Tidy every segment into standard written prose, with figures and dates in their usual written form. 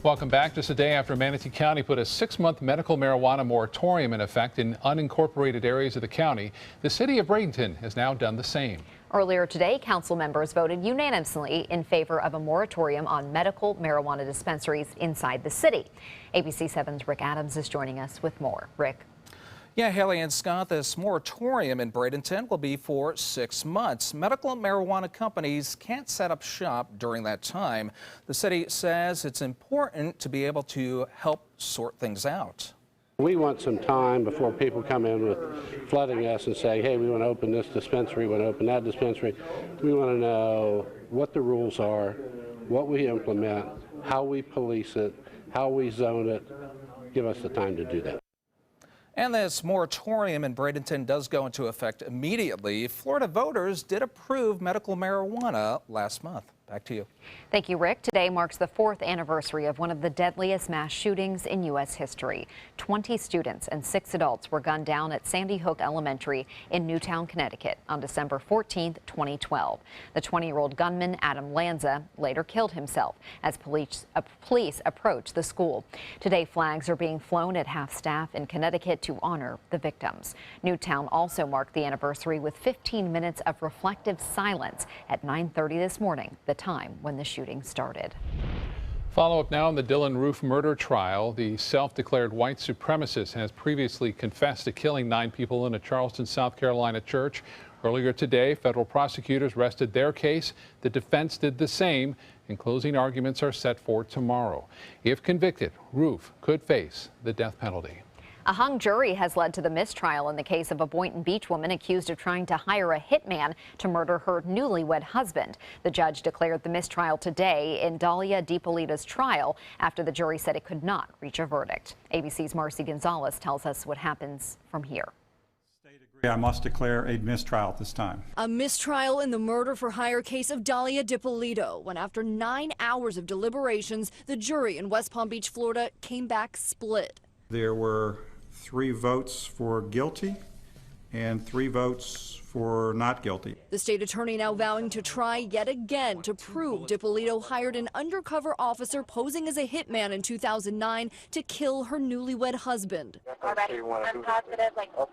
Welcome back. Just a day after Manatee County put a 6-month medical marijuana moratorium in effect in unincorporated areas of the county, the city of Bradenton has now done the same. Earlier today, council members voted unanimously in favor of a moratorium on medical marijuana dispensaries inside the city. ABC 7's Rick Adams is joining us with more. Rick. Yeah, Haley and Scott, this moratorium in Bradenton will be for 6 months. Medical marijuana companies can't set up shop during that time. The city says it's important to be able to help sort things out. We want some time before people come in with flooding us and say, hey, we want to open this dispensary, we want to open that dispensary. We want to know what the rules are, what we implement, how we police it, how we zone it. Give us the time to do that. And this moratorium in Bradenton does go into effect immediately. Florida voters did approve medical marijuana last month. Back to you. Thank you, Rick. Today marks the 4th anniversary of one of the deadliest mass shootings in U.S. history. 20 students and 6 adults were gunned down at Sandy Hook Elementary in Newtown, Connecticut on December 14, 2012. The 20-year-old gunman, Adam Lanza, later killed himself as police approached the school. Today, flags are being flown at half-staff in Connecticut to honor the victims. Newtown also marked the anniversary with 15 minutes of reflective silence at 9:30 this morning, the time when the shooting started. Follow up now on the Dylan Roof murder trial. The self-declared white supremacist has previously confessed to killing 9 people in a Charleston, South Carolina church. Earlier today, federal prosecutors rested their case. The defense did the same, and closing arguments are set for tomorrow. If convicted, Roof could face the death penalty. A hung jury has led to the mistrial in the case of a Boynton Beach woman accused of trying to hire a hitman to murder her newlywed husband. The judge declared the mistrial today in Dahlia DiPolito's trial after the jury said it could not reach a verdict. ABC's Marcy Gonzalez tells us what happens from here. I must declare a mistrial at this time. A mistrial in the murder for hire case of Dahlia DiPolito, when after 9 hours of deliberations, the jury in West Palm Beach, Florida, came back split. There were 3 votes for guilty and 3 votes for not guilty. The state attorney now vowing to try yet again to prove DiPolito hired an undercover officer posing as a hitman in 2009 to kill her newlywed husband. Already, I'm positive, like 5,000%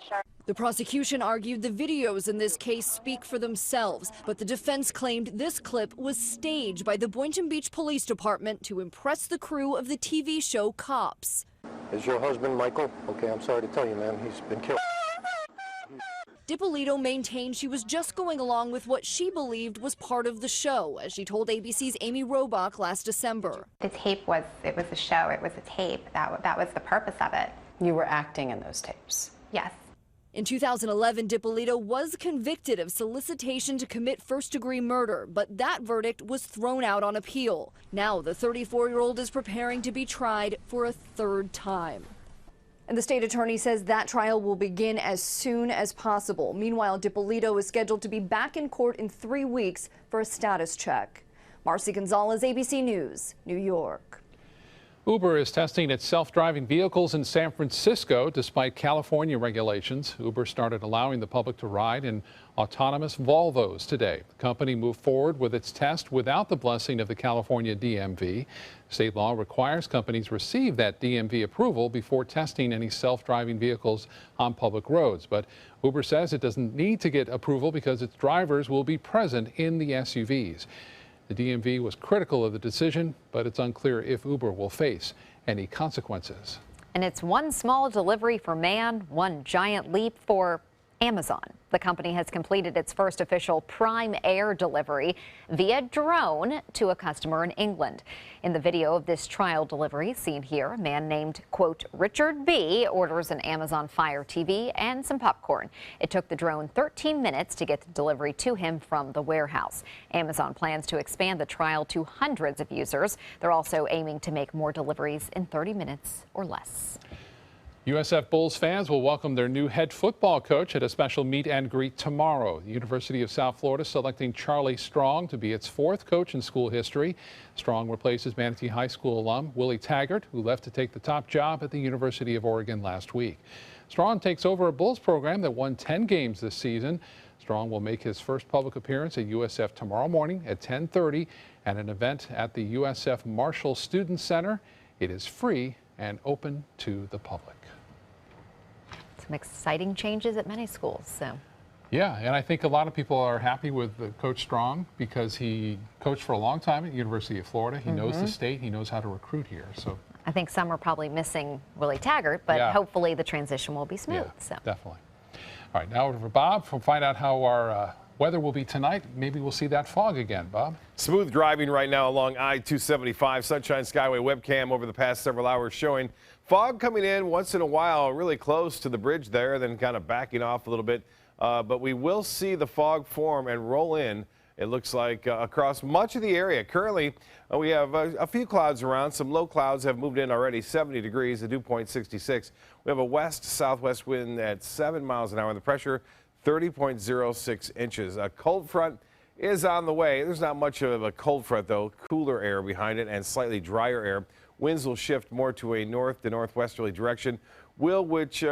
sure. The prosecution argued the videos in this case speak for themselves, but the defense claimed this clip was staged by the Boynton Beach Police Department to impress the crew of the TV show Cops. Is your husband Michael? Okay, I'm sorry to tell you, man, he's been killed. DiPolito maintained she was just going along with what she believed was part of the show, as she told ABC's Amy Robach last December. The tape was a show, it was a tape. That was the purpose of it. You were acting in those tapes? Yes. In 2011, DiPolito was convicted of solicitation to commit first-degree murder, but that verdict was thrown out on appeal. Now the 34-year-old is preparing to be tried for a 3rd time. And the state attorney says that trial will begin as soon as possible. Meanwhile, DiPolito is scheduled to be back in court in 3 weeks for a status check. Marcy Gonzalez, ABC News, New York. Uber is testing its self-driving vehicles in San Francisco despite California regulations. Uber started allowing the public to ride in autonomous Volvos today. The company moved forward with its test without the blessing of the California DMV. State law requires companies receive that DMV approval before testing any self-driving vehicles on public roads. But Uber says it doesn't need to get approval because its drivers will be present in the SUVs. The DMV was critical of the decision, but it's unclear if Uber will face any consequences. And it's one small delivery for man, one giant leap for Amazon. The company has completed its first official Prime Air delivery via drone to a customer in England. In the video of this trial delivery seen here, a man named, quote, Richard B. orders an Amazon Fire TV and some popcorn. It took the drone 13 minutes to get the delivery to him from the warehouse. Amazon plans to expand the trial to hundreds of users. They're also aiming to make more deliveries in 30 minutes or less. USF Bulls fans will welcome their new head football coach at a special meet and greet tomorrow. The University of South Florida selecting Charlie Strong to be its 4th coach in school history. Strong replaces Manatee High School alum Willie Taggart, who left to take the top job at the University of Oregon last week. Strong takes over a Bulls program that won 10 games this season. Strong will make his first public appearance at USF tomorrow morning at 10:30 at an event at the USF Marshall Student Center. It is free and open to the public. Some exciting changes at many schools. So. Yeah, and I think a lot of people are happy with Coach Strong because he coached for a long time at the University of Florida. He knows the state. He knows how to recruit here. So I think some are probably missing Willie Taggart, but hopefully the transition will be smooth. Yeah, so. Definitely. All right, now over to Bob. We'll find out how our weather will be tonight. Maybe we'll see that fog again, Bob. Smooth driving right now along I-275. Sunshine Skyway webcam over the past several hours showing fog coming in once in a while, really close to the bridge there, then kind of backing off a little bit. But we will see the fog form and roll in, it looks like, across much of the area. Currently, we have a few clouds around. Some low clouds have moved in already, 70 degrees, the dew point 66. We have a west-southwest wind at 7 miles an hour. The pressure, 30.06 inches. A cold front is on the way. There's not much of a cold front, though. Cooler air behind it and slightly drier air. Winds will shift more to a north to northwesterly direction, which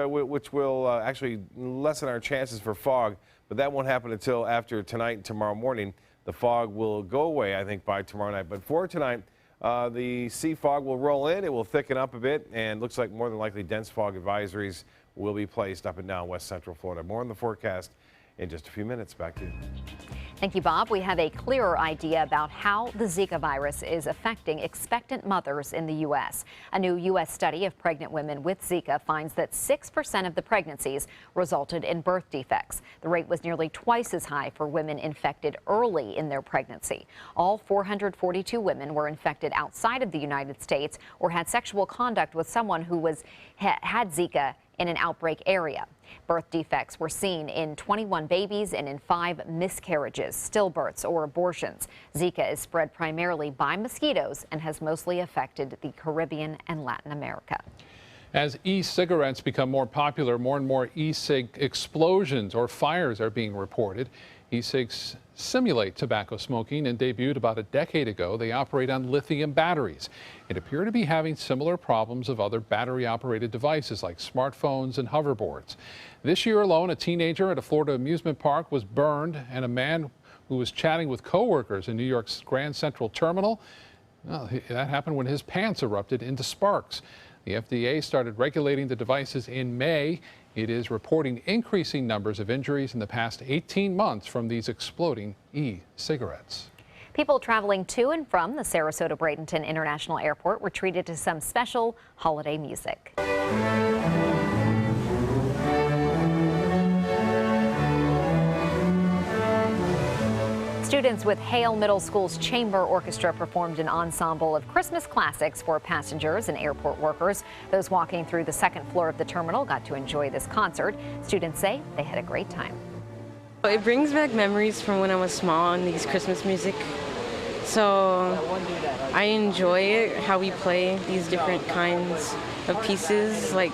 will actually lessen our chances for fog, but that won't happen until after tonight and tomorrow morning. The fog will go away, I think, by tomorrow night. But for tonight, the sea fog will roll in. It will thicken up a bit, and looks like more than likely dense fog advisories will be placed up and down west central Florida. More on the forecast in just a few minutes. Back to you. Thank you, Bob. We have a clearer idea about how the Zika virus is affecting expectant mothers in the U.S. A new U.S. study of pregnant women with Zika finds that 6% of the pregnancies resulted in birth defects. The rate was nearly twice as high for women infected early in their pregnancy. All 442 women were infected outside of the United States or had sexual contact with someone who had Zika in an outbreak area. Birth defects were seen in 21 babies and in 5 miscarriages, stillbirths, or abortions. Zika is spread primarily by mosquitoes and has mostly affected the Caribbean and Latin America. As e-cigarettes become more popular, more and more e-cig explosions or fires are being reported. E-cigs simulate tobacco smoking and debuted about a decade ago. They operate on lithium batteries and appear to be having similar problems of other battery-operated devices like smartphones and hoverboards. This year alone, a teenager at a Florida amusement park was burned, and a man who was chatting with coworkers in New York's Grand Central Terminal, well, that happened when his pants erupted into sparks. The FDA started regulating the devices in May. It is reporting increasing numbers of injuries in the past 18 months from these exploding e-cigarettes. People traveling to and from the Sarasota-Bradenton International Airport were treated to some special holiday music. Students with Hale Middle School's Chamber Orchestra performed an ensemble of Christmas classics for passengers and airport workers. Those walking through the second floor of the terminal got to enjoy this concert. Students say they had a great time. It brings back memories from when I was small and these Christmas music. So I enjoy it, how we play these different kinds of pieces like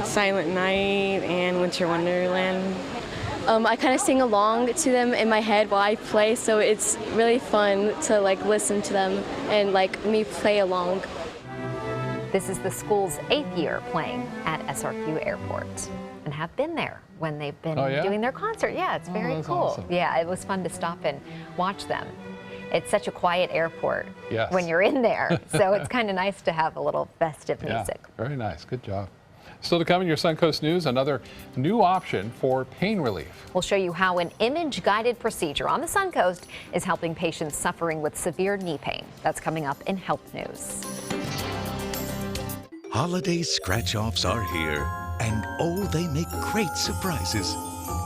Silent Night and Winter Wonderland. I kind of sing along to them in my head while I play, so it's really fun to listen to them and me play along. This is the school's 8th year playing at SRQ Airport and have been there when they've been doing their concert. Yeah, it's very cool. Awesome. Yeah, it was fun to stop and watch them. It's such a quiet airport when you're in there, so it's kind of nice to have a little festive music. Very nice. Good job. Still to come in your Suncoast News, another new option for pain relief. We'll show you how an image-guided procedure on the Suncoast is helping patients suffering with severe knee pain. That's coming up in Health News. Holiday scratch-offs are here, and oh, they make great surprises.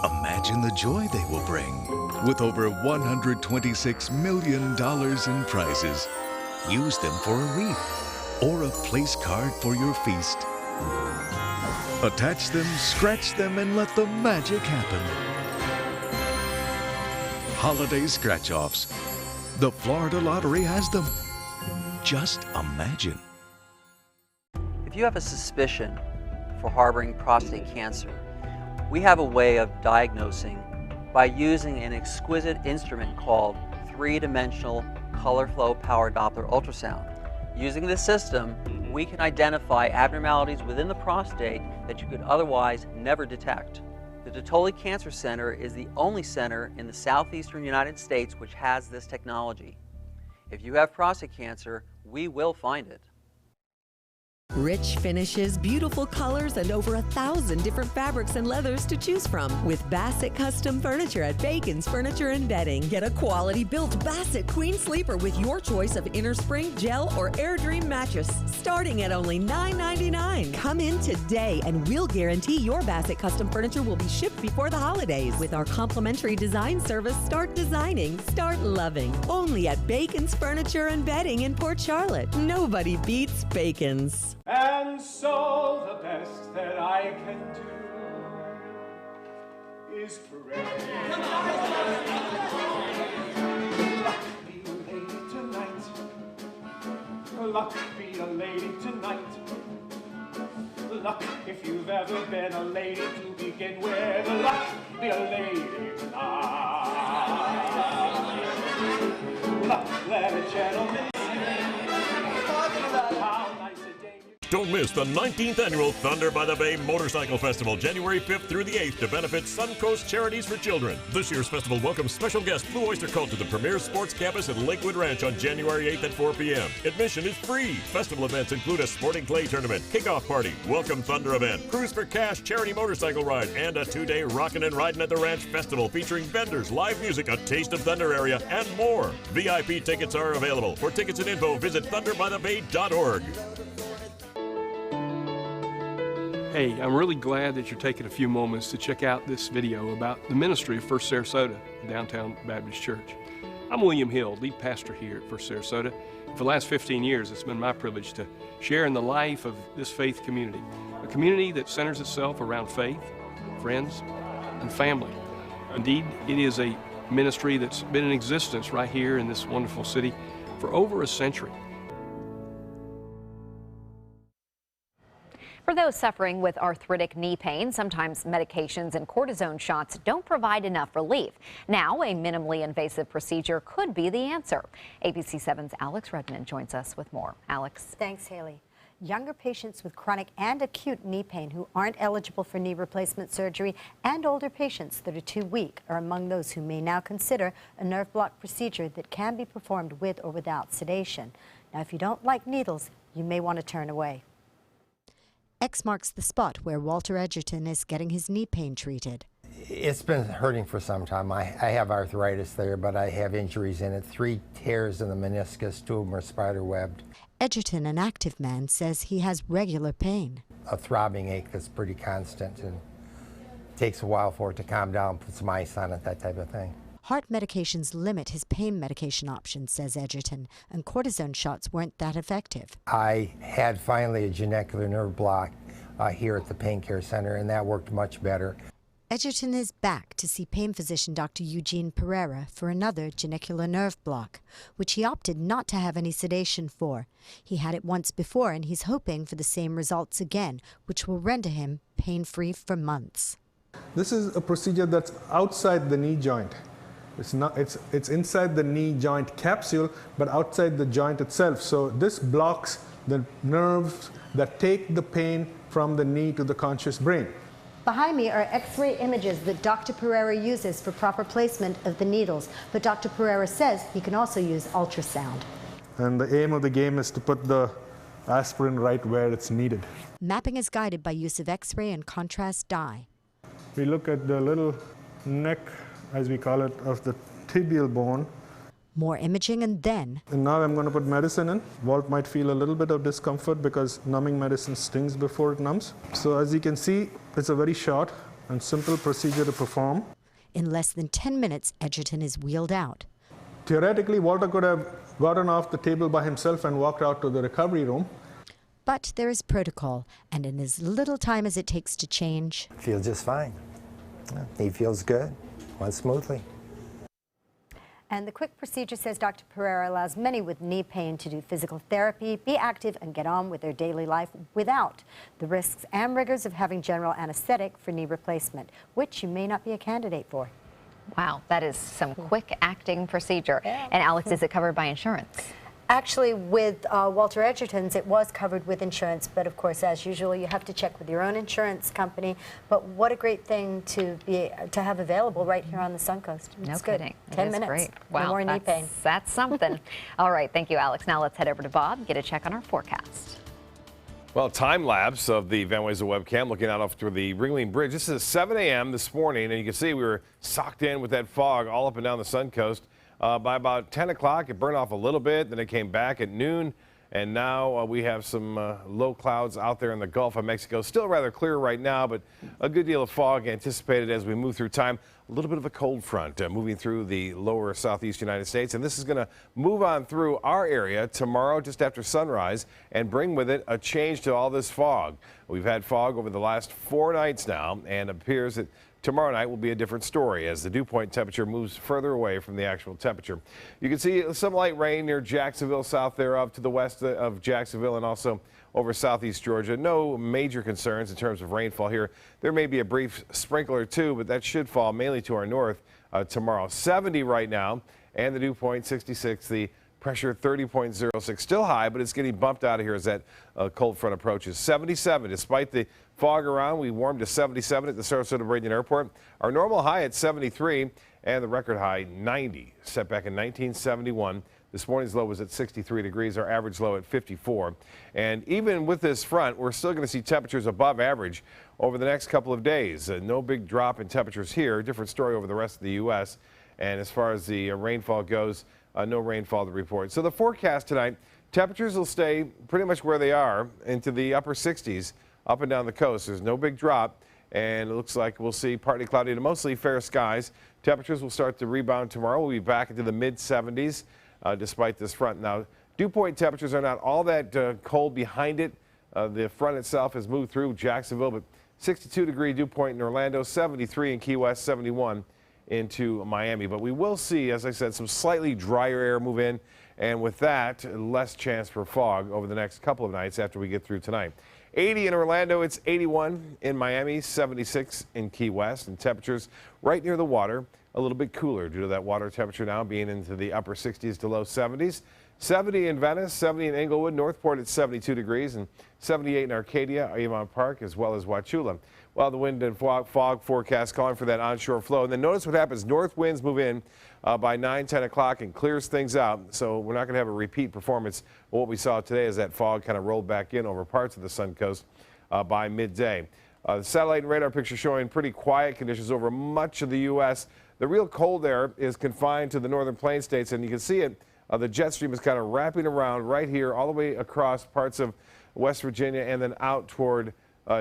Imagine the joy they will bring. With over $126 million in prizes, use them for a wreath or a place card for your feast. Attach them, scratch them, and let the magic happen. Holiday scratch-offs. The Florida Lottery has them. Just imagine. If you have a suspicion for harboring prostate cancer, we have a way of diagnosing by using an exquisite instrument called 3-dimensional color flow power Doppler ultrasound. Using this system, we can identify abnormalities within the prostate that you could otherwise never detect. The Dottler Cancer Center is the only center in the southeastern United States which has this technology. If you have prostate cancer, we will find it. Rich finishes, beautiful colors, and over 1,000 different fabrics and leathers to choose from. With Bassett Custom Furniture at Bacon's Furniture and Bedding. Get a quality-built Bassett Queen Sleeper with your choice of inner spring, gel, or Air Dream mattress, starting at only $9.99. Come in today, and we'll guarantee your Bassett Custom Furniture will be shipped before the holidays. With our complimentary design service, start designing, start loving. Only at Bacon's Furniture and Bedding in Port Charlotte. Nobody beats Bacon's. And so the best that I can do is pray. Luck be a lady tonight. Luck be a lady tonight. Luck, if you've ever been a lady to begin with. Luck be a lady tonight. Luck, let a gentleman Don't miss the 19th annual Thunder by the Bay Motorcycle Festival, January 5th through the 8th, to benefit Suncoast Charities for Children. This year's festival welcomes special guest Blue Oyster Cult to the premier sports campus at Lakewood Ranch on January 8th at 4 p.m. Admission is free. Festival events include a sporting clay tournament, kickoff party, welcome Thunder event, Cruise for Cash charity motorcycle ride, and a 2-day Rockin' and Ridin' at the Ranch festival featuring vendors, live music, a Taste of Thunder area, and more. VIP tickets are available. For tickets and info, visit thunderbybthebay.org. Hey, I'm really glad that you're taking a few moments to check out this video about the ministry of First Sarasota, Downtown Baptist Church. I'm William Hill, lead pastor here at First Sarasota. For the last 15 years, it's been my privilege to share in the life of this faith community, a community that centers itself around faith, friends, and family. Indeed, it is a ministry that's been in existence right here in this wonderful city for over a century. For those suffering with arthritic knee pain, sometimes medications and cortisone shots don't provide enough relief. Now, a minimally invasive procedure could be the answer. ABC 7's Alex Redmond joins us with more. Alex. Thanks, Haley. Younger patients with chronic and acute knee pain who aren't eligible for knee replacement surgery and older patients that are too weak are among those who may now consider a nerve block procedure that can be performed with or without sedation. Now, if you don't like needles, you may want to turn away. X marks the spot where Walter Edgerton is getting his knee pain treated. It's been hurting for some time. I have arthritis there, but I have injuries in it. 3 tears in the meniscus, 2 of them are spider-webbed. Edgerton, an active man, says he has regular pain. A throbbing ache that's pretty constant, and it takes a while for it to calm down, put some ice on it, that type of thing. Heart medications limit his pain medication options, says Edgerton, and cortisone shots weren't that effective. I had finally a genicular nerve block here at the Pain Care Center, and that worked much better. Edgerton is back to see pain physician Dr. Eugene Pereira for another genicular nerve block, which he opted not to have any sedation for. He had it once before, and he's hoping for the same results again, which will render him pain-free for months. This is a procedure that's outside the knee joint. It's inside the knee joint capsule, but outside the joint itself. So this blocks the nerves that take the pain from the knee to the conscious brain. Behind me are X-ray images that Dr. Pereira uses for proper placement of the needles, but Dr. Pereira says he can also use ultrasound. And the aim of the game is to put the aspirin right where it's needed. Mapping is guided by use of X-ray and contrast dye. We look at the little neck, as we call it, of the tibial bone. More imaging, and then... And now I'm going to put medicine in. Walt might feel a little bit of discomfort because numbing medicine stings before it numbs. So as you can see, it's a very short and simple procedure to perform. In less than 10 minutes, Edgerton is wheeled out. Theoretically, Walter could have gotten off the table by himself and walked out to the recovery room. But there is protocol, and in as little time as it takes to change... Feels just fine. He feels good. Went smoothly. And the quick procedure, says Dr. Pereira, allows many with knee pain to do physical therapy, be active, and get on with their daily life without the risks and rigors of having general anesthetic for knee replacement, which you may not be a candidate for. Wow, that is some quick acting procedure. Yeah. And Alex, is it covered by insurance? Actually, with Walter Edgerton's, it was covered with insurance, but of course, as usual, you have to check with your own insurance company. But what a great thing to have available right here on the Suncoast. No It's kidding. Good. 10 It is minutes. great. No Wow, more knee pain. that's something. All right, thank you, Alex. Now let's head over to Bob, get a check on our forecast. Well, time lapse of the Van Wezel webcam looking out off to the Ringling Bridge. This is 7 a.m. this morning, and you can see we were socked in with that fog all up and down the Suncoast. By about 10 o'clock, it burned off a little bit, then it came back at noon, and now we have some low clouds out there in the Gulf of Mexico. Still rather clear right now, but a good deal of fog anticipated as we move through time. A little bit of a cold front moving through the lower southeast United States, and this is going to move on through our area tomorrow just after sunrise and bring with it a change to all this fog. We've had fog over the last 4 nights now, and it appears that tomorrow night will be a different story as the dew point temperature moves further away from the actual temperature. You can see some light rain near Jacksonville, south thereof, to the west of Jacksonville, and also over southeast Georgia. No major concerns in terms of rainfall here. There may be a brief sprinkle or two, but that should fall mainly to our north tomorrow. 70 right now, and the dew point 66. The pressure 30.06, still high, but it's getting bumped out of here as that cold front approaches. 77, despite the fog around, we warmed to 77 at the Sarasota Bradenton Airport. Our normal high at 73, and the record high 90, set back in 1971. This morning's low was at 63 degrees, our average low at 54. And even with this front, we're still going to see temperatures above average over the next couple of days. No big drop in temperatures here. Different story over the rest of the U.S. And as far as the rainfall goes, no rainfall to report. So the forecast tonight, temperatures will stay pretty much where they are into the upper 60s up and down the coast. There's no big drop, and it looks like we'll see partly cloudy to mostly fair skies. Temperatures will start to rebound tomorrow. We'll be back into the mid-70s despite this front. Now, dew point temperatures are not all that cold behind it. The front itself has moved through Jacksonville, but 62-degree dew point in Orlando, 73 in Key West, 71 into Miami. But we will see, as I said, some slightly drier air move in, and with that, less chance for fog over the next couple of nights after we get through tonight. 80 in Orlando, it's 81 in Miami, 76 in Key West, and temperatures right near the water a little bit cooler due to that water temperature now being into the upper 60s to low 70s. 70 in Venice, 70 in Inglewood, Northport at 72 degrees, and 78 in Arcadia, Avon Park, as well as Wauchula. Well, the wind and fog forecast calling for that onshore flow. And then notice what happens. North winds move in by 9, 10 o'clock and clears things out. So we're not going to have a repeat performance. But what we saw today is that fog kind of rolled back in over parts of the Suncoast by midday. The satellite and radar picture showing pretty quiet conditions over much of the U.S. The real cold there is confined to the northern plain states, and you can see it. The jet stream is kind of wrapping around right here all the way across parts of West Virginia and then out toward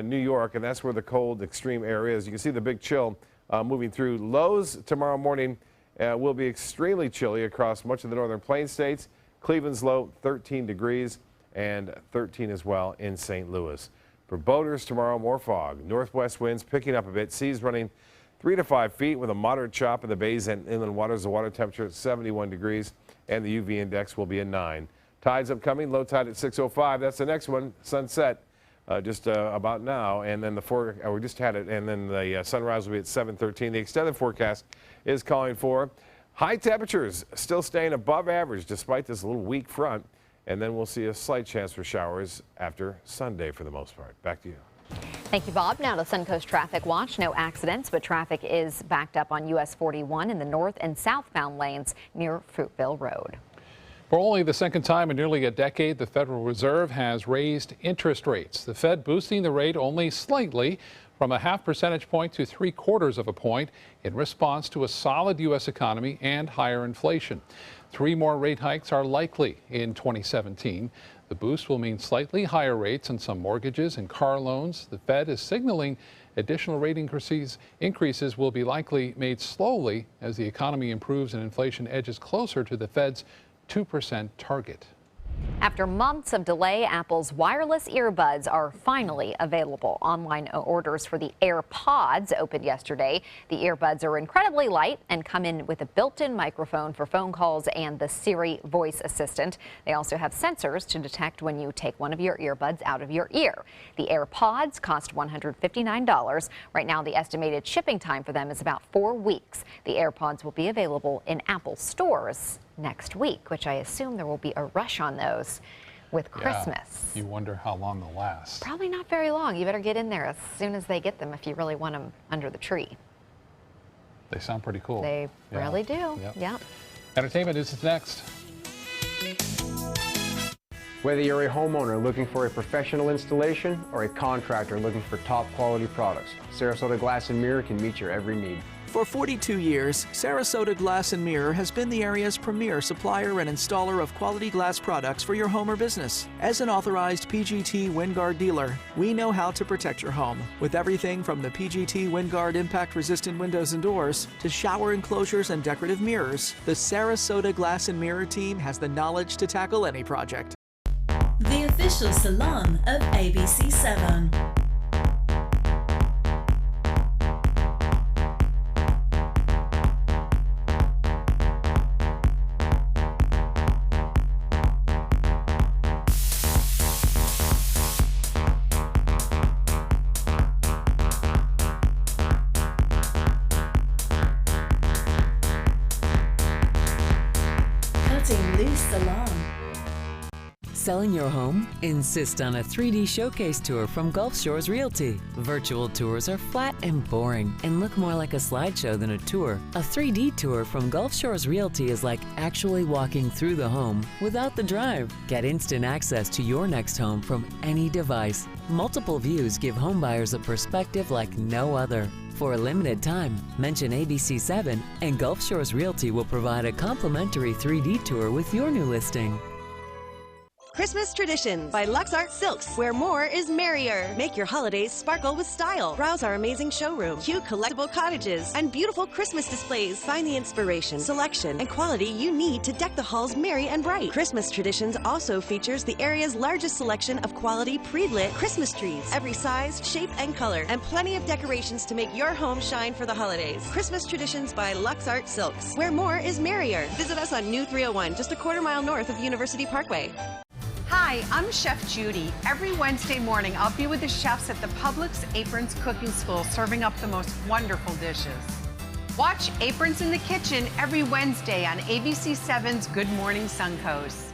New York, and that's where the cold extreme air is. You can see the big chill moving through. Lows tomorrow morning will be extremely chilly across much of the northern plain states. Cleveland's low 13 degrees and 13 as well in St. Louis. For boaters tomorrow, more fog. Northwest winds picking up a bit. Seas running 3 to 5 feet with a moderate chop in the bays and inland waters. The water temperature at 71 degrees and the UV index will be at 9. Tides upcoming, low tide at 6:05. That's the next one. Sunset just about now, and then we just had it, and then the sunrise will be at 7:13. The extended forecast is calling for high temperatures still staying above average despite this little weak front, and then we'll see a slight chance for showers after Sunday for the most part. Back to you. Thank you, Bob. Now to Suncoast Traffic Watch. No accidents, but traffic is backed up on US 41 in the north and southbound lanes near Fruitville Road. For only the second time in nearly a decade, the Federal Reserve has raised interest rates. The Fed boosting the rate only slightly from a half percentage point to 3/4 of a point in response to a solid U.S. economy and higher inflation. 3 more rate hikes are likely in 2017. The boost will mean slightly higher rates on some mortgages and car loans. The Fed is signaling additional rate increases will be likely made slowly as the economy improves and inflation edges closer to the Fed's 2% target. After months of delay, Apple's wireless earbuds are finally available. Online orders for the AirPods opened yesterday. The earbuds are incredibly light and come in with a built-in microphone for phone calls and the Siri voice assistant. They also have sensors to detect when you take one of your earbuds out of your ear. The AirPods cost $159. Right now, the estimated shipping time for them is about 4 weeks. The AirPods will be available in Apple stores next week, which I assume there will be a rush on those with Christmas. You wonder how long they'll last. Probably not very long. You better get in there as soon as they get them if you really want them under the tree. They sound pretty cool. They really do. Yep. Yeah. Entertainment is next. Whether you're a homeowner looking for a professional installation or a contractor looking for top quality products, Sarasota Glass and Mirror can meet your every need. For 42 years, Sarasota Glass and Mirror has been the area's premier supplier and installer of quality glass products for your home or business. As an authorized PGT WindGuard dealer, we know how to protect your home with everything from the PGT WindGuard impact-resistant windows and doors to shower enclosures and decorative mirrors. The Sarasota Glass and Mirror team has the knowledge to tackle any project. The official salon of ABC7. Cutting Loose Salon. Selling your home? Insist on a 3D showcase tour from Gulf Shores Realty. Virtual tours are flat and boring and look more like a slideshow than a tour. A 3D tour from Gulf Shores Realty is like actually walking through the home without the drive. Get instant access to your next home from any device. Multiple views give homebuyers a perspective like no other. For a limited time, mention ABC7 and Gulf Shores Realty will provide a complimentary 3D tour with your new listing. Christmas Traditions by LuxArt Silks, where more is merrier. Make your holidays sparkle with style. Browse our amazing showroom, cute collectible cottages, and beautiful Christmas displays. Find the inspiration, selection, and quality you need to deck the halls merry and bright. Christmas Traditions also features the area's largest selection of quality pre-lit Christmas trees, every size, shape, and color, and plenty of decorations to make your home shine for the holidays. Christmas Traditions by LuxArt Silks, where more is merrier. Visit us on New 301, just a quarter-mile north of University Parkway. Hi, I'm Chef Judy. Every Wednesday morning, I'll be with the chefs at the Publix Aprons Cooking School serving up the most wonderful dishes. Watch Aprons in the Kitchen every Wednesday on ABC7's Good Morning Suncoast.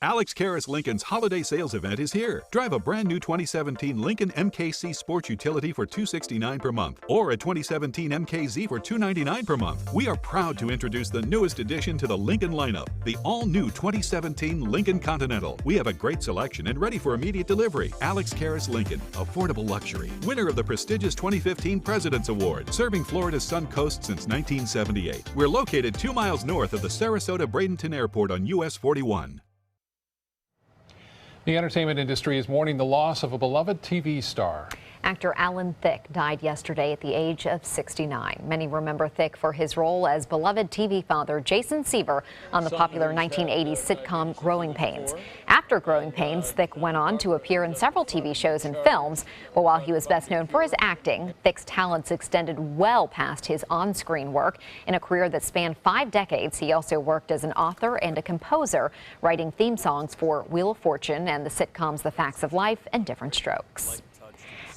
Alex Karras Lincoln's holiday sales event is here. Drive a brand new 2017 Lincoln MKC Sports Utility for $269 per month, or a 2017 MKZ for $299 per month. We are proud to introduce the newest addition to the Lincoln lineup, the all-new 2017 Lincoln Continental. We have a great selection and ready for immediate delivery. Alex Karras Lincoln, affordable luxury. Winner of the prestigious 2015 President's Award, serving Florida's Suncoast since 1978. We're located 2 miles north of the Sarasota-Bradenton Airport on US 41. The entertainment industry is mourning the loss of a beloved TV star. Actor Alan Thicke died yesterday at the age of 69. Many remember Thicke for his role as beloved TV father Jason Seaver on the popular 1980s sitcom Growing Pains. After Growing Pains, Thicke went on to appear in several TV shows and films. But while he was best known for his acting, Thicke's talents extended well past his on-screen work. In a career that spanned 5 decades, he also worked as an author and a composer, writing theme songs for Wheel of Fortune and the sitcoms The Facts of Life and Different Strokes.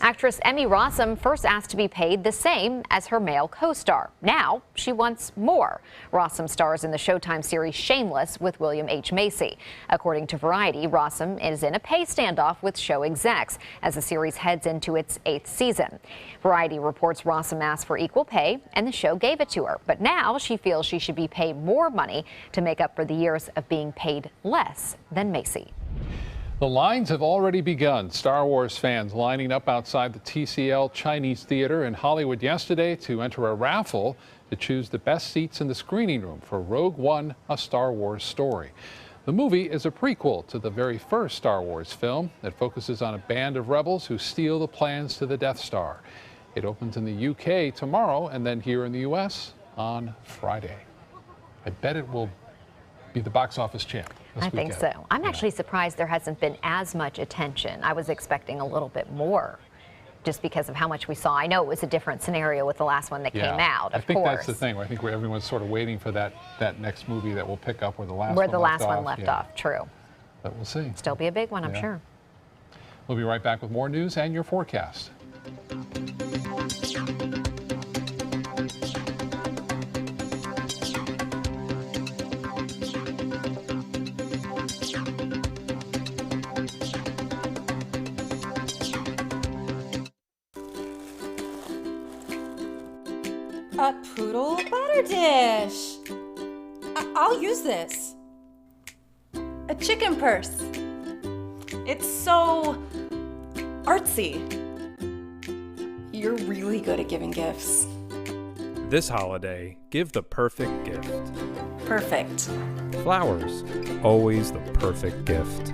Actress Emmy Rossum first asked to be paid the same as her male co-star. Now she wants more. Rossum stars in the Showtime series Shameless with William H. Macy. According to Variety, Rossum is in a pay standoff with show execs as the series heads into its 8th season. Variety reports Rossum asked for equal pay and the show gave it to her. But now she feels she should be paid more money to make up for the years of being paid less than Macy. The lines have already begun. Star Wars fans lining up outside the TCL Chinese Theater in Hollywood yesterday to enter a raffle to choose the best seats in the screening room for Rogue One, A Star Wars Story. The movie is a prequel to the very first Star Wars film that focuses on a band of rebels who steal the plans to the Death Star. It opens in the UK tomorrow and then here in the US on Friday. I bet it will be the box office champ. I think so. I'm actually surprised there hasn't been as much attention. I was expecting a little bit more just because of how much we saw. I know it was a different scenario with the last one that came out, of course. I think that's the thing. I think everyone's sort of waiting for that next movie that will pick up where the last one left off. True. But we'll see. Still be a big one, I'm sure. We'll be right back with more news and your forecast. A poodle butter dish. I'll use this. A chicken purse. It's so artsy. You're really good at giving gifts. This holiday, give the perfect gift. Perfect. Flowers, always the perfect gift.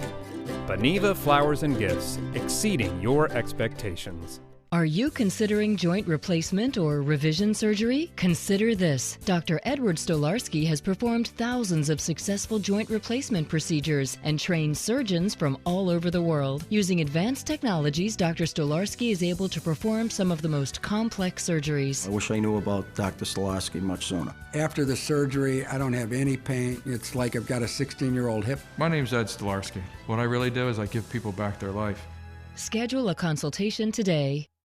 Beneva Flowers and Gifts, exceeding your expectations. Are you considering joint replacement or revision surgery? Consider this. Dr. Edward Stolarski has performed thousands of successful joint replacement procedures and trained surgeons from all over the world. Using advanced technologies, Dr. Stolarski is able to perform some of the most complex surgeries. I wish I knew about Dr. Stolarski much sooner. After the surgery, I don't have any pain. It's like I've got a 16-year-old hip. My name's Ed Stolarski. What I really do is I give people back their life. Schedule a consultation today.